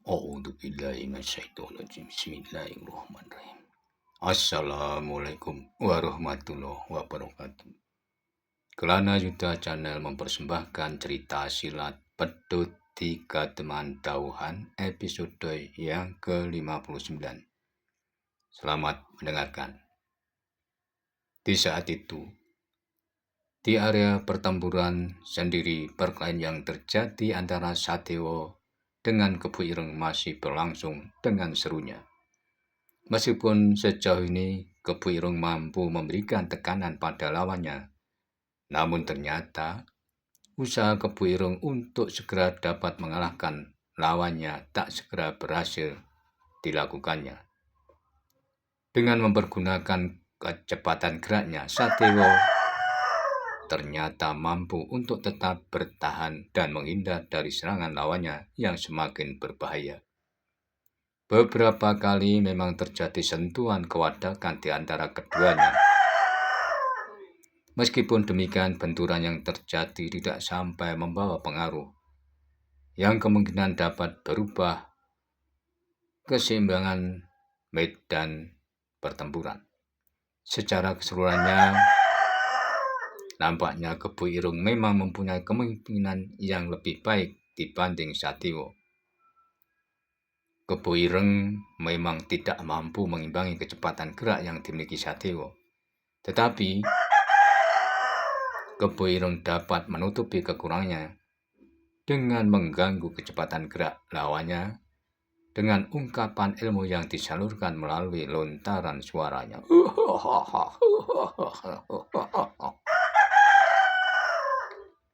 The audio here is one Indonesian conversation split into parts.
A'udzubillahi minasyaitonirrajim. Bismillahirrahmanirrahim. Assalamualaikum warahmatullahi wabarakatuh. Kelana Yuda Channel mempersembahkan cerita silat Pedut Tiga Teman Dauhan episode yang ke-59. Selamat mendengarkan. Di saat itu, di area pertempuran sendiri perkelahian yang terjadi antara Sadewa dengan Kebu Ireng masih berlangsung dengan serunya. Meskipun sejauh ini Kebu Ireng mampu memberikan tekanan pada lawannya, namun ternyata usaha Kebu Ireng untuk segera dapat mengalahkan lawannya tak segera berhasil dilakukannya. Dengan mempergunakan kecepatan geraknya, Sadewa ternyata mampu untuk tetap bertahan dan menghindar dari serangan lawannya yang semakin berbahaya. Beberapa kali memang terjadi sentuhan kewadakan di antara keduanya. Meskipun demikian, benturan yang terjadi tidak sampai membawa pengaruh yang kemungkinan dapat berubah keseimbangan medan pertempuran. Secara keseluruhannya, nampaknya Kebu Ireng memang mempunyai kemungkinan yang lebih baik dibanding Sadewa. Kebu Ireng memang tidak mampu mengimbangi kecepatan gerak yang dimiliki Sadewa. Tetapi, Kebu Ireng dapat menutupi kekurangannya dengan mengganggu kecepatan gerak lawannya dengan ungkapan ilmu yang disalurkan melalui lontaran suaranya.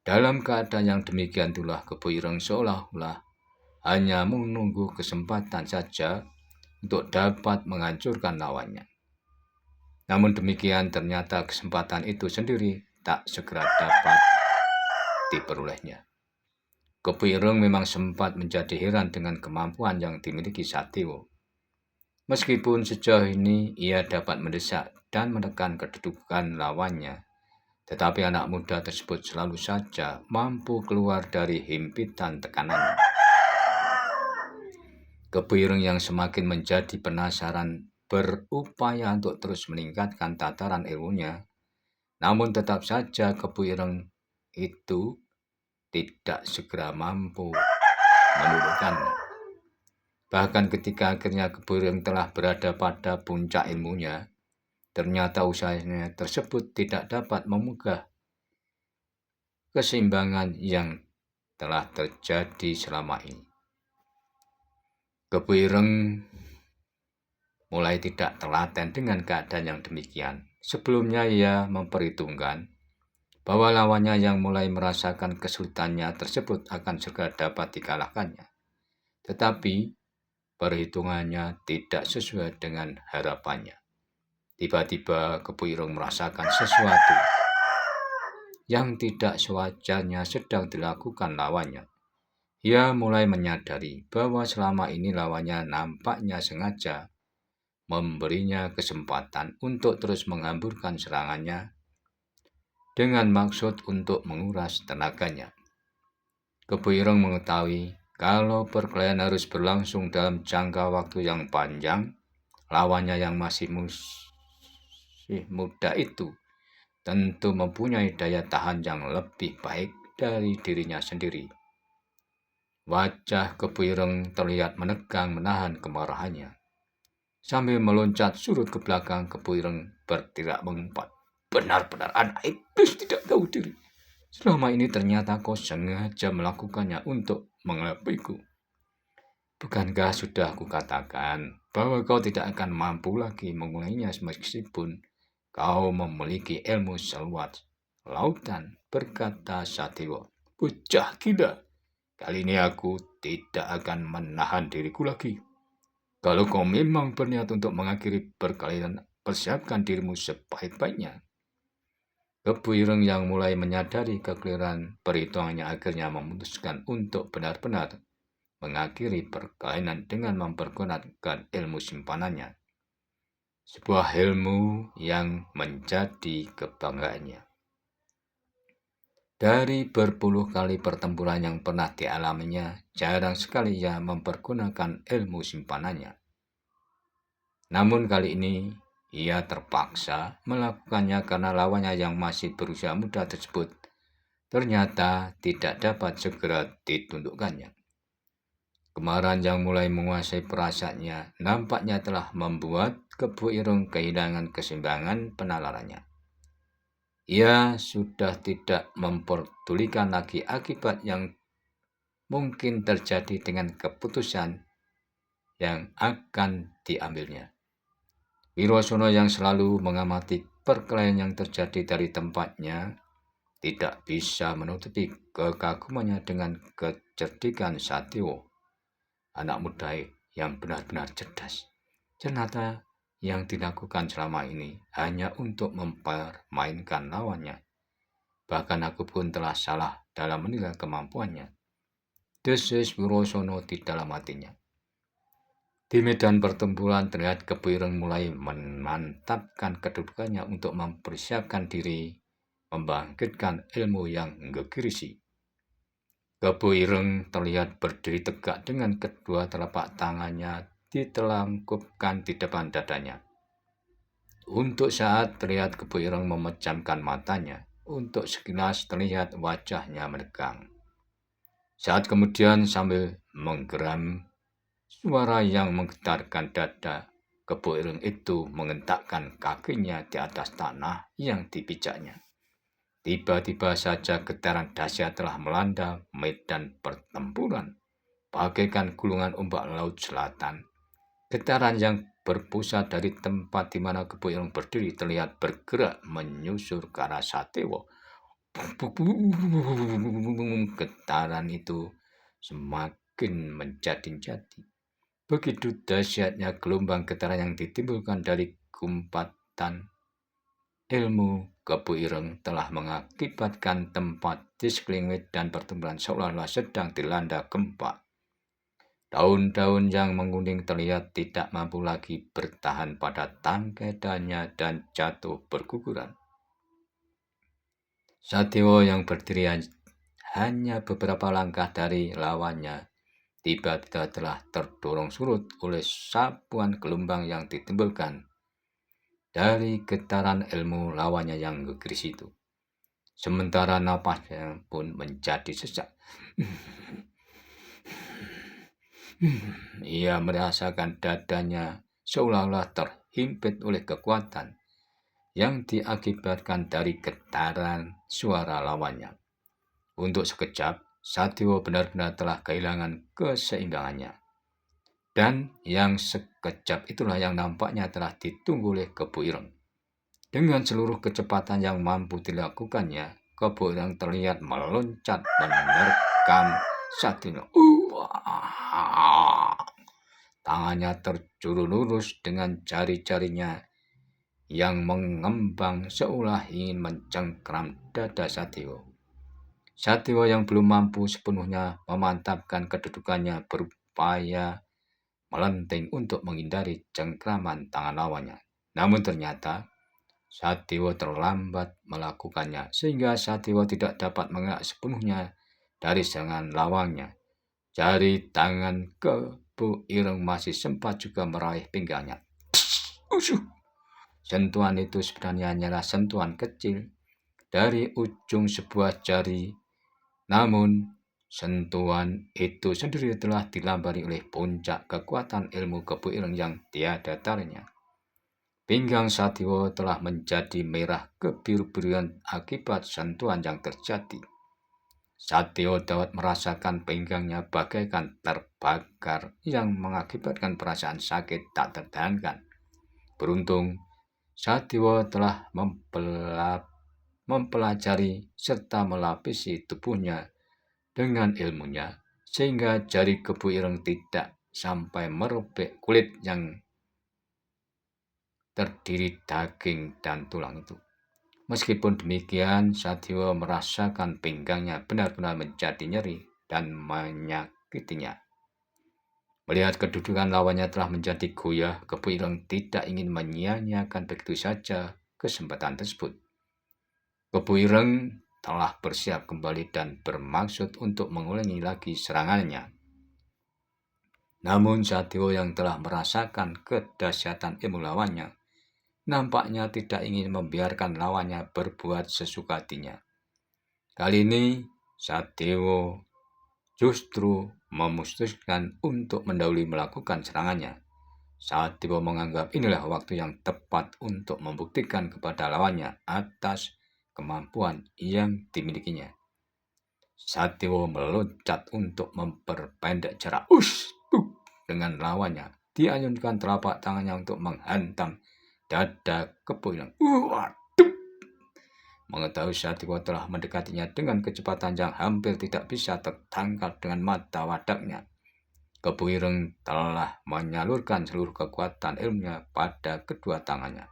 Dalam keadaan yang demikian itulah Kebu Ireng seolah-olah hanya menunggu kesempatan saja untuk dapat menghancurkan lawannya. Namun demikian ternyata kesempatan itu sendiri tak segera dapat diperolehnya. Kebu Ireng memang sempat menjadi heran dengan kemampuan yang dimiliki Sadewa. Meskipun sejauh ini ia dapat mendesak dan menekan kedudukan lawannya, tetapi anak muda tersebut selalu saja mampu keluar dari himpitan tekanannya. Kebu Ireng yang semakin menjadi penasaran berupaya untuk terus meningkatkan tataran ilmunya, namun tetap saja Kebu Ireng itu tidak segera mampu menundukkannya. Bahkan ketika akhirnya Kebu Ireng telah berada pada puncak ilmunya, ternyata usahanya tersebut tidak dapat memugah keseimbangan yang telah terjadi selama ini. Kebu Ireng mulai tidak telaten dengan keadaan yang demikian. Sebelumnya ia memperhitungkan bahwa lawannya yang mulai merasakan kesulitannya tersebut akan segera dapat dikalahkannya. Tetapi perhitungannya tidak sesuai dengan harapannya. Tiba-tiba Kebu Ireng merasakan sesuatu yang tidak sewajarnya sedang dilakukan lawannya. Ia mulai menyadari bahwa selama ini lawannya nampaknya sengaja memberinya kesempatan untuk terus menghamburkan serangannya dengan maksud untuk menguras tenaganya. Kebu Ireng mengetahui kalau perkelahian harus berlangsung dalam jangka waktu yang panjang, lawannya yang masih muda itu tentu mempunyai daya tahan yang lebih baik dari dirinya sendiri. Wajah Kebu Ireng terlihat menegang menahan kemarahannya. Sambil meloncat surut ke belakang, Kebu Ireng berteriak mengumpat, "Benar-benar anak iblis tidak tahu diri. Selama ini ternyata kau sengaja melakukannya untuk mengelabuiku. Bukankah sudah kukatakan bahwa kau tidak akan mampu lagi memulainya meskipun kau memiliki ilmu seluas lautan," berkata Sadewa. "Bocah gila, kali ini aku tidak akan menahan diriku lagi. Kalau kau memang berniat untuk mengakhiri perkelahian, persiapkan dirimu sebaik-baiknya." Kebu Ireng yang mulai menyadari kekeliruan perhitungannya akhirnya memutuskan untuk benar-benar mengakhiri perkelahian dengan mempergunakan ilmu simpanannya. Sebuah ilmu yang menjadi kebanggaannya. Dari berpuluh kali pertempuran yang pernah dialaminya, jarang sekali ia mempergunakan ilmu simpanannya. Namun kali ini, ia terpaksa melakukannya karena lawannya yang masih berusia muda tersebut ternyata tidak dapat segera ditundukkannya. Kemarahan yang mulai menguasai perasaannya nampaknya telah membuat Kebo Ireng kehilangan keseimbangan penalarannya. Ia sudah tidak memperdulikan lagi akibat yang mungkin terjadi dengan keputusan yang akan diambilnya. Wirosono yang selalu mengamati perkelahian yang terjadi dari tempatnya tidak bisa menutupi kekagumannya dengan kecerdikan Satyo, anak muda yang benar-benar cerdas. Ternyata yang dilakukan selama ini hanya untuk mempermainkan lawannya. Bahkan aku pun telah salah dalam menilai kemampuannya. Desis Wirosono di dalam hatinya. Di medan pertempuran terlihat Kebo Ireng mulai memantapkan kedudukannya untuk mempersiapkan diri membangkitkan ilmu yang gegirisi. Kebo Ireng terlihat berdiri tegak dengan kedua telapak tangannya ditelangkupkan di depan dadanya. Untuk saat terlihat Kebo Ireng memejamkan matanya, untuk sekilas terlihat wajahnya menegang. Saat kemudian sambil menggeram, suara yang menggetarkan dada, Kebo Ireng itu mengentakkan kakinya di atas tanah yang dipijaknya. Tiba-tiba saja getaran dahsyat telah melanda medan pertempuran, bagaikan gulungan ombak laut selatan. Getaran yang berpusat dari tempat di mana Kebo Ireng berdiri terlihat bergerak menyusur ke arah Satewo. Getaran itu semakin menjadi-jadi. Begitu dahsyatnya gelombang getaran yang ditimbulkan dari gumpatan ilmu Kebo Ireng telah mengakibatkan tempat di sekeliling medan pertempuran seolah-olah sedang dilanda gempa. Daun-daun yang menguning terlihat tidak mampu lagi bertahan pada tangkai daunnya dan jatuh berguguran. Satyo yang berdiri hanya beberapa langkah dari lawannya tiba-tiba telah terdorong surut oleh sapuan gelombang yang ditimbulkan dari getaran ilmu lawannya yang gegris itu. Sementara napasnya pun menjadi sesak. Ia merasakan dadanya seolah-olah terhimpit oleh kekuatan yang diakibatkan dari getaran suara lawannya. Untuk sekejap, Satyo benar-benar telah kehilangan keseimbangannya. Dan yang sekejap itulah yang nampaknya telah ditunggu oleh Kebo Ireng. Dengan seluruh kecepatan yang mampu dilakukannya, Kebo Ireng terlihat meloncat menerkam Satyo. Tangannya terjulur lurus dengan jari-jarinya yang mengembang seolah ingin mencengkram dada Satyo. Satyo yang belum mampu sepenuhnya memantapkan kedudukannya berupaya melenting untuk menghindari cengkraman tangan lawannya. Namun ternyata Satyo terlambat melakukannya sehingga Satyo tidak dapat mengelak sepenuhnya dari serangan lawannya. Jari tangan Kebo Ireng masih sempat juga meraih pinggangnya. Sentuhan itu sebenarnya hanyalah sentuhan kecil dari ujung sebuah jari. Namun, sentuhan itu sendiri telah dilambari oleh puncak kekuatan ilmu Kebo Ireng yang tiada taranya. Pinggang Satyo telah menjadi merah kebiru-biruan akibat sentuhan yang terjadi. Satyo dapat merasakan pinggangnya bagaikan terbakar yang mengakibatkan perasaan sakit tak tertahankan. Beruntung, Satyo telah mempelajari serta melapisi tubuhnya dengan ilmunya, sehingga jari Kebo Ireng tidak sampai merobek kulit yang terdiri daging dan tulang itu. Meskipun demikian, Satyo merasakan pinggangnya benar-benar menjadi nyeri dan menyakitinya. Melihat kedudukan lawannya telah menjadi goyah, Kebo Ireng tidak ingin menyia-nyiakan begitu saja kesempatan tersebut. Kebo Ireng telah bersiap kembali dan bermaksud untuk mengulangi lagi serangannya. Namun Sadewa yang telah merasakan kedahsyatan ilmu lawannya, nampaknya tidak ingin membiarkan lawannya berbuat sesuka hatinya. Kali ini Sadewa justru memutuskan untuk mendahului melakukan serangannya. Sadewa menganggap inilah waktu yang tepat untuk membuktikan kepada lawannya atas kemampuan yang dimilikinya. Sadewa meloncat untuk memperpendek jarak. Dengan lawannya, diayunkan telapak tangannya untuk menghantam dada Kebo Ireng. Mengetahui Sadewa telah mendekatinya dengan kecepatan yang hampir tidak bisa tertangkap dengan mata wadaknya, Kebo Ireng telah menyalurkan seluruh kekuatan ilmunya pada kedua tangannya.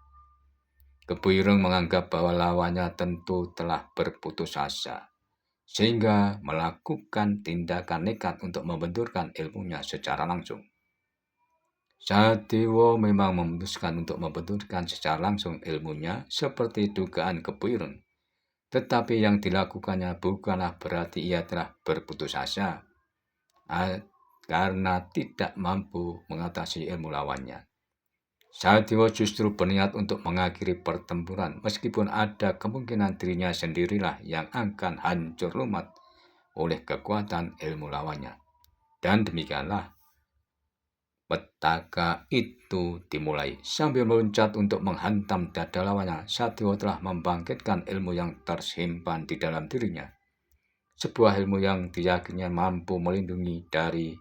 Kebo Ireng menganggap bahwa lawannya tentu telah berputus asa, sehingga melakukan tindakan nekat untuk membenturkan ilmunya secara langsung. Sadewa memang memutuskan untuk membenturkan secara langsung ilmunya seperti dugaan Kebo Ireng. Tetapi yang dilakukannya bukanlah berarti ia telah berputus asa karena tidak mampu mengatasi ilmu lawannya. Sadewa justru berniat untuk mengakhiri pertempuran meskipun ada kemungkinan dirinya sendirilah yang akan hancur lumat oleh kekuatan ilmu lawannya. Dan demikianlah petaka itu dimulai. Sambil meloncat untuk menghantam dada lawannya, Sadewa telah membangkitkan ilmu yang tersimpan di dalam dirinya. Sebuah ilmu yang diyakininya mampu melindungi dari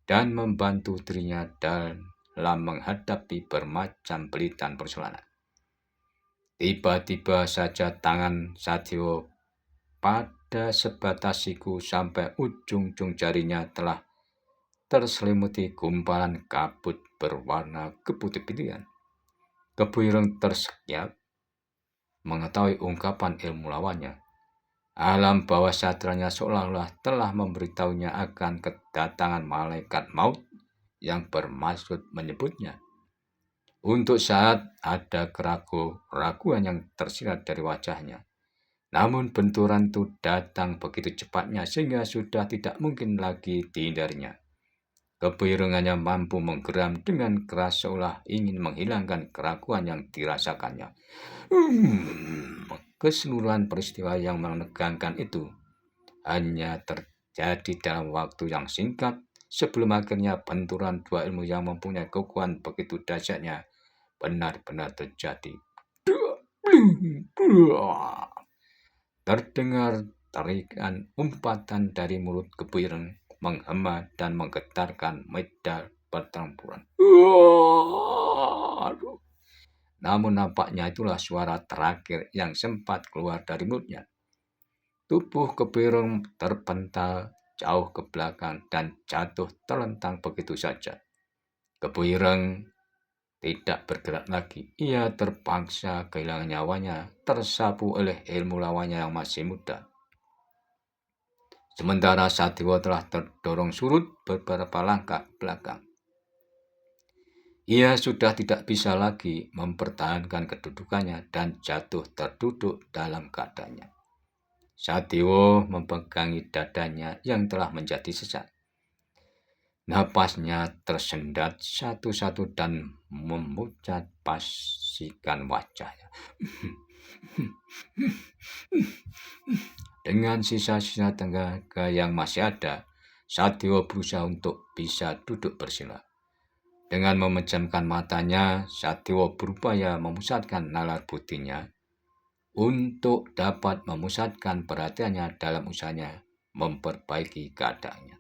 dan membantu dirinya dalam menghadapi bermacam pelitan persoalan. Tiba-tiba saja tangan Sadewa pada sebatas siku sampai ujung-ujung jarinya telah terselimuti gumpalan kabut berwarna keputih-putihan. Kebo Ireng tersenyap mengetahui ungkapan ilmu lawannya. Alam bawah sadarnya seolah-olah telah memberitahunya akan kedatangan malaikat maut yang bermaksud menyebutnya. Untuk saat ada keraguan yang tersirat dari wajahnya. Namun benturan itu datang begitu cepatnya sehingga sudah tidak mungkin lagi dihindarinya. Kebo Ireng hanya mampu menggeram dengan keras seolah ingin menghilangkan keraguan yang dirasakannya. Keseluruhan peristiwa yang menegangkan itu hanya terjadi dalam waktu yang singkat sebelum akhirnya benturan dua ilmu yang mempunyai kekuatan begitu dahsyatnya benar-benar terjadi. Terdengar tarikan umpatan dari mulut Kebo Ireng menghema dan menggetarkan medan pertempuran. Namun nampaknya itulah suara terakhir yang sempat keluar dari mulutnya. Tubuh Kebo Ireng terpental jauh ke belakang dan jatuh terlentang begitu saja. Kebo Ireng tidak bergerak lagi. Ia terpaksa kehilangan nyawanya, tersapu oleh ilmu lawannya yang masih muda. Sementara Sadewa telah terdorong surut beberapa langkah belakang. Ia sudah tidak bisa lagi mempertahankan kedudukannya dan jatuh terduduk dalam keadaannya. Sadewa memegangi dadanya yang telah menjadi sesak. Napasnya tersendat satu-satu dan memucat pasikan wajahnya. Dengan sisa-sisa tenaga yang masih ada, Sadewa berusaha untuk bisa duduk bersila. Dengan memejamkan matanya, Sadewa berupaya memusatkan nalar butinya untuk dapat memusatkan perhatiannya dalam usahanya memperbaiki keadaannya.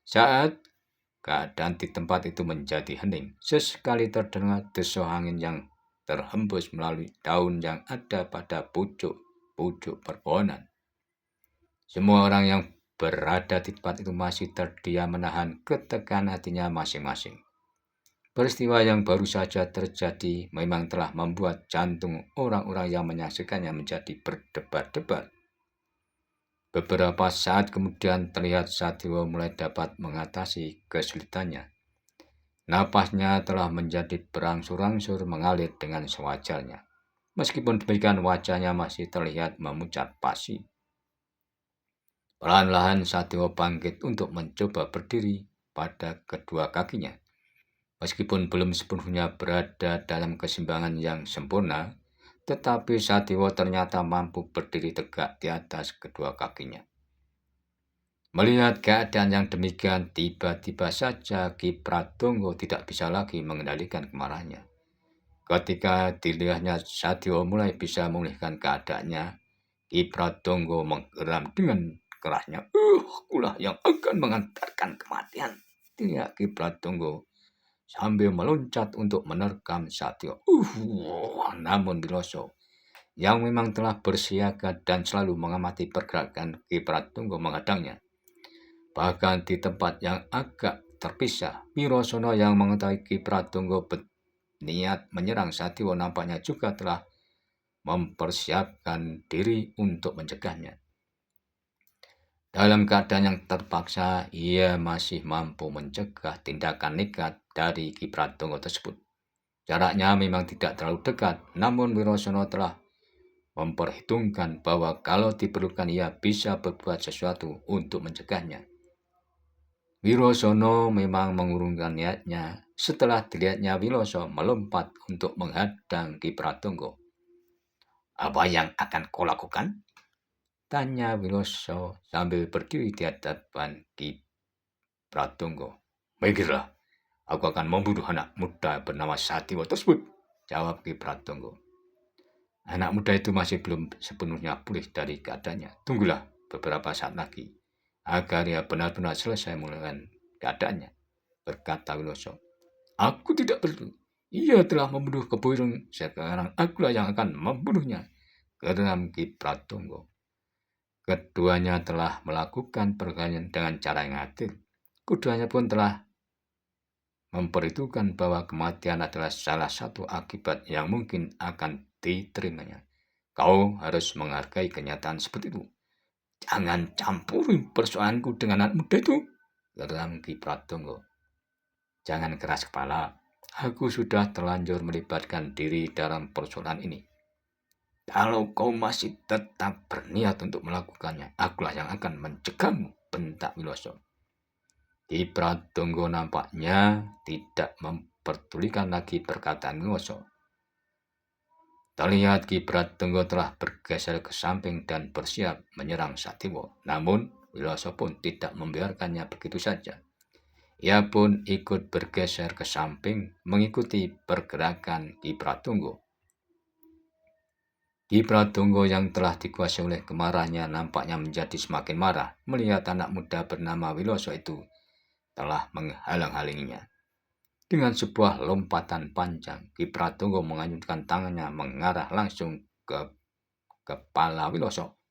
Saat keadaan di tempat itu menjadi hening, sesekali terdengar desau angin yang terhembus melalui daun yang ada pada pucuk-pucuk perpohonan. Semua orang yang berada di tempat itu masih terdiam menahan ketegangan hatinya masing-masing. Peristiwa yang baru saja terjadi memang telah membuat jantung orang-orang yang menyaksikannya menjadi berdebar-debar. Beberapa saat kemudian terlihat Sadewa mulai dapat mengatasi kesulitannya. Napasnya telah menjadi berangsur-angsur mengalir dengan sewajarnya. Meskipun demikian wajahnya masih terlihat memucat pasi. Perlahan-lahan Satya bangkit untuk mencoba berdiri pada kedua kakinya. Meskipun belum sepenuhnya berada dalam keseimbangan yang sempurna, tetapi Satya ternyata mampu berdiri tegak di atas kedua kakinya. Melihat keadaan yang demikian, tiba-tiba saja Ki Pratonggo tidak bisa lagi mengendalikan kemarahannya. Ketika dilihatnya Satya mulai bisa memulihkan keadaannya, Ki Pratonggo menggeram dengan kerasnya. Akulah yang akan mengantarkan kematian, teriak Ki Pratonggo sambil meloncat untuk menerkam Satya. Namun Biloso yang memang telah bersiaga dan selalu mengamati pergerakan Ki Pratonggo menghadangnya. Bahkan di tempat yang agak terpisah, Wirosono yang mengetahui Ki Pratonggo berniat menyerang Satya nampaknya juga telah mempersiapkan diri untuk mencegahnya. Dalam keadaan yang terpaksa, ia masih mampu mencegah tindakan nekat dari Ki Pratonggo tersebut. Jaraknya memang tidak terlalu dekat, namun Wirosono telah memperhitungkan bahwa kalau diperlukan ia bisa berbuat sesuatu untuk mencegahnya. Wirosono memang mengurungkan niatnya setelah dilihatnya Wiloso melompat untuk menghadang Ki Pratonggo. Apa yang akan kau lakukan? Tanya Wiloso sambil berdiri di hadapan Ki Pratonggo. Baiklah, aku akan membunuh anak muda bernama Satya tersebut, jawab Ki Pratonggo. Anak muda itu masih belum sepenuhnya pulih dari keadaannya. Tunggulah beberapa saat lagi agar ia benar-benar selesai memulihkan keadaannya, berkata Wiloso. Aku tidak perlu. Ia telah membunuh Kebo Ireng, sekarang akulah yang akan membunuhnya, geram Ki Pratonggo. Keduanya telah melakukan perkelahian dengan cara yang adil. Keduanya pun telah memperhitungkan bahwa kematian adalah salah satu akibat yang mungkin akan diterimanya. Kau harus menghargai kenyataan seperti itu. Jangan campuri persoalanku dengan anak muda itu, geram Ki Pratonggo. Jangan keras kepala. Aku sudah terlanjur melibatkan diri dalam persoalan ini. Kalau kau masih tetap berniat untuk melakukannya, akulah yang akan mencegahmu, bentak Wiloso. Ki Pratonggo nampaknya tidak memperdulikan lagi perkataan Wiloso. Terlihat Ki Pratonggo telah bergeser ke samping dan bersiap menyerang Satya. Namun Wiloso pun tidak membiarkannya begitu saja. Ia pun ikut bergeser ke samping mengikuti pergerakan Ki Pratonggo. Ki Pratonggo yang telah dikuasai oleh kemarahannya nampaknya menjadi semakin marah melihat anak muda bernama Wiloso itu telah menghalang-halanginya. Dengan sebuah lompatan panjang, Ki Pratonggo mengayunkan tangannya mengarah langsung ke kepala Wiloso.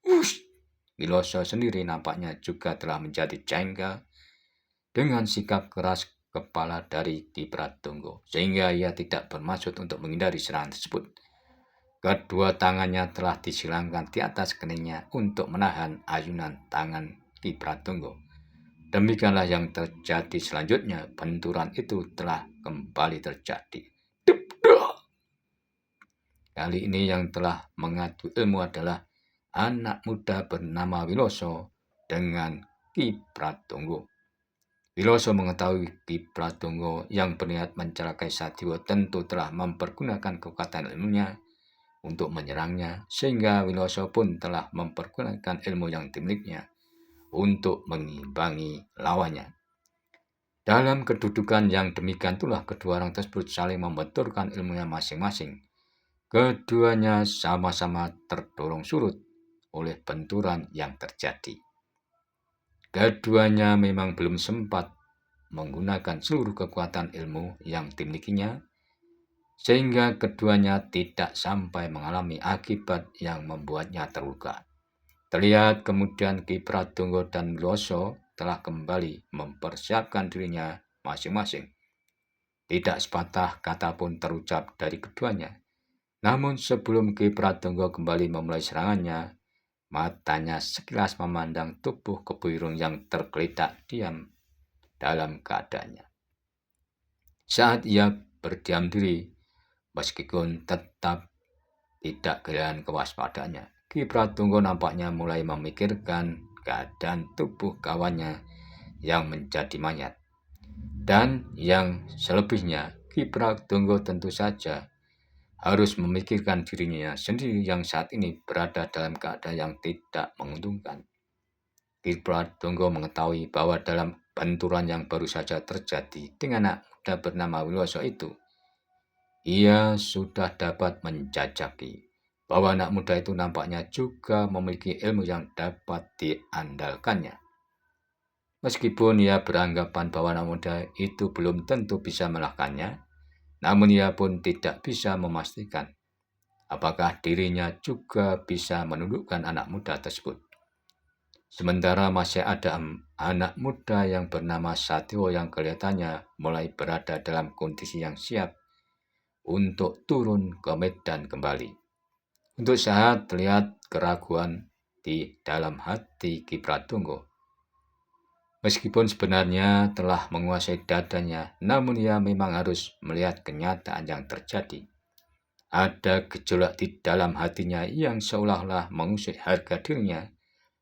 Wiloso sendiri nampaknya juga telah menjadi jengkel dengan sikap keras kepala dari Ki Pratonggo, sehingga ia tidak bermaksud untuk menghindari serangan tersebut. Kedua tangannya telah disilangkan di atas keningnya untuk menahan ayunan tangan Ki Pratonggo. Demikianlah yang terjadi selanjutnya. Benturan itu telah kembali terjadi. Kali ini yang telah mengadu ilmu adalah anak muda bernama Wiloso dengan Ki Pratonggo. Wiloso mengetahui Ki Pratonggo yang berniat mencelakai Satya tentu telah mempergunakan kekuatan ilmunya untuk menyerangnya, sehingga Wiloso pun telah mempergunakan ilmu yang dimilikinya untuk mengimbangi lawannya. Dalam kedudukan yang demikian itulah kedua orang tersebut saling membenturkan ilmunya masing-masing. Keduanya sama-sama terdorong surut oleh benturan yang terjadi. Keduanya memang belum sempat menggunakan seluruh kekuatan ilmu yang dimilikinya, sehingga keduanya tidak sampai mengalami akibat yang membuatnya terluka. Terlihat kemudian Ki Pratonggo dan Wiloso telah kembali mempersiapkan dirinya masing-masing. Tidak sepatah kata pun terucap dari keduanya. Namun sebelum Ki Pratonggo kembali memulai serangannya, matanya sekilas memandang tubuh Kebo Ireng yang tergeletak diam dalam keadaannya. Saat ia berdiam diri, meskipun tetap tidak kehilangan kewaspadaannya, Ki Pratonggo nampaknya mulai memikirkan keadaan tubuh kawannya yang menjadi mayat. Dan yang selebihnya, Ki Pratonggo tentu saja harus memikirkan dirinya sendiri yang saat ini berada dalam keadaan yang tidak menguntungkan. Ki Pratonggo mengetahui bahwa dalam benturan yang baru saja terjadi dengan anak muda bernama Wiloso itu, ia sudah dapat menjajaki bahwa anak muda itu nampaknya juga memiliki ilmu yang dapat diandalkannya. Meskipun ia beranggapan bahwa anak muda itu belum tentu bisa melahkannya, namun ia pun tidak bisa memastikan apakah dirinya juga bisa menundukkan anak muda tersebut. Sementara masih ada anak muda yang bernama Satyo yang kelihatannya mulai berada dalam kondisi yang siap untuk turun ke medan kembali. Untuk saat terlihat keraguan di dalam hati Ki Pratonggo. Meskipun sebenarnya telah menguasai dadanya, namun ia memang harus melihat kenyataan yang terjadi. Ada gejolak di dalam hatinya yang seolah-olah mengusik harga dirinya.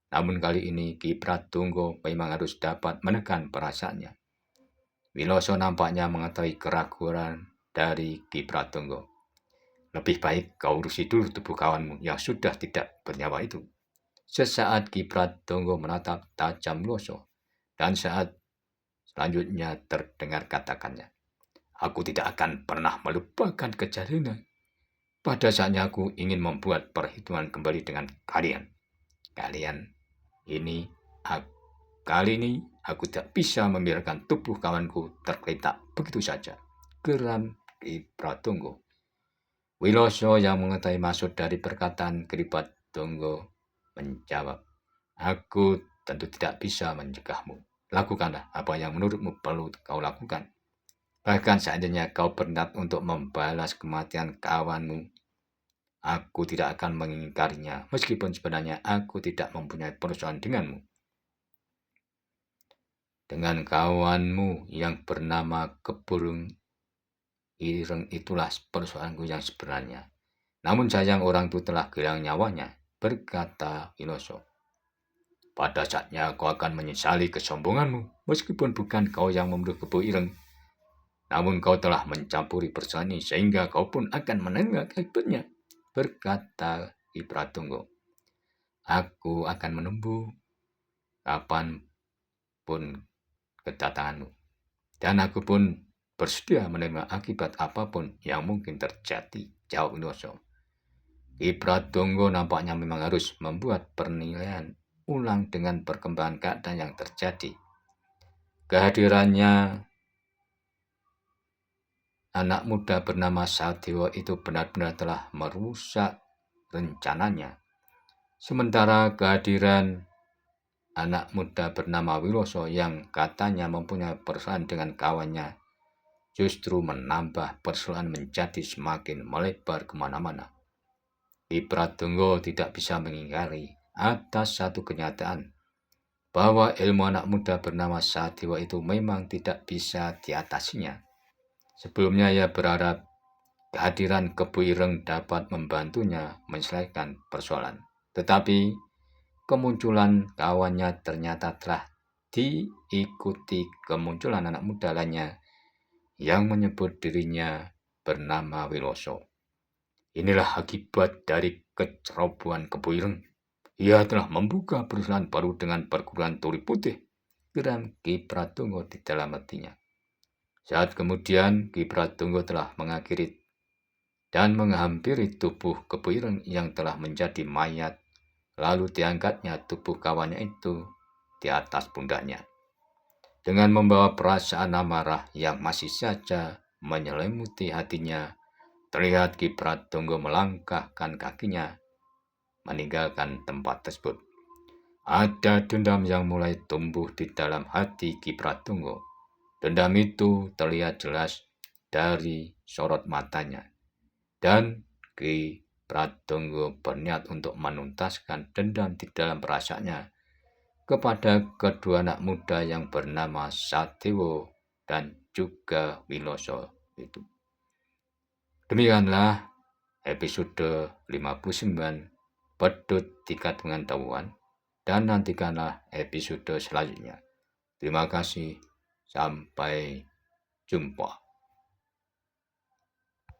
Namun kali ini Ki Pratonggo memang harus dapat menekan perasaannya. Wiloso nampaknya mengetahui keraguan dari Ki Pratonggo. Lebih baik kau urusi dulu tubuh kawanmu yang sudah tidak bernyawa itu. Sesaat Ki Pratonggo menatap tajam Wiloso. Dan saat selanjutnya terdengar katakannya, aku tidak akan pernah melupakan kejadian. Pada saatnya aku ingin membuat perhitungan kembali dengan kalian. Ini, kali ini aku tidak bisa membiarkan tubuh kawanku tergeletak begitu saja. Geram Ki Pratonggo. Wiloso yang mengetahui maksud dari perkataan Ki Pratonggo menjawab, aku tentu tidak bisa mencegahmu. Lakukanlah apa yang menurutmu perlu kau lakukan. Bahkan seandainya kau berniat untuk membalas kematian kawanmu, aku tidak akan mengingkarinya, meskipun sebenarnya aku tidak mempunyai persoalan denganmu. Dengan kawanmu yang bernama Keburung Ireng itulah persoalanku yang sebenarnya. Namun sayang orang itu telah kehilangan nyawanya, berkata Wiloso. Pada saatnya kau akan menyesali kesombonganmu, meskipun bukan kau yang membunuh Kebu Ireng. Namun kau telah mencampuri persoalan ini, sehingga kau pun akan menerima akibatnya, berkata Ki Pratonggo. Aku akan menunggu kapanpun kedatanganmu, dan aku pun bersedia menerima akibat apapun yang mungkin terjadi, jawab Wiloso. Ki Pratonggo nampaknya memang harus membuat penilaian ulang dengan perkembangan keadaan yang terjadi. Kehadirannya anak muda bernama Satyo itu benar-benar telah merusak rencananya. Sementara kehadiran anak muda bernama Wiloso yang katanya mempunyai persoalan dengan kawannya justru menambah persoalan menjadi semakin melebar kemana-mana. Ki Pratonggo tidak bisa mengingkari atas satu kenyataan bahwa ilmu anak muda bernama Satyo itu memang tidak bisa diatasinya. Sebelumnya ia berharap kehadiran Kebu Ireng dapat membantunya menyelesaikan persoalan. Tetapi kemunculan kawannya ternyata telah diikuti kemunculan anak muda lainnya yang menyebut dirinya bernama Wiloso. Inilah akibat dari kecerobohan Kebu Ireng. Ia telah membuka perusahaan baru dengan perguruan tuli putih, geram Ki Pratonggo di dalam hatinya. Saat kemudian Ki Pratonggo telah mengakhiri dan menghampiri tubuh Kebu Ireng yang telah menjadi mayat, lalu diangkatnya tubuh kawannya itu di atas pundaknya. Dengan membawa perasaan amarah yang masih saja menyelimuti hatinya, terlihat Ki Pratonggo melangkahkan kakinya meninggalkan tempat tersebut. Ada dendam yang mulai tumbuh di dalam hati Ki Pratonggo. Dendam itu terlihat jelas dari sorot matanya. Dan Ki Pratonggo berniat untuk menuntaskan dendam di dalam perasaannya kepada kedua anak muda yang bernama Satyo dan juga Wiloso itu. Demikianlah episode 59 Pedut Tingkat Pengetahuan dan nantikanlah episode selanjutnya. Terima kasih, sampai jumpa.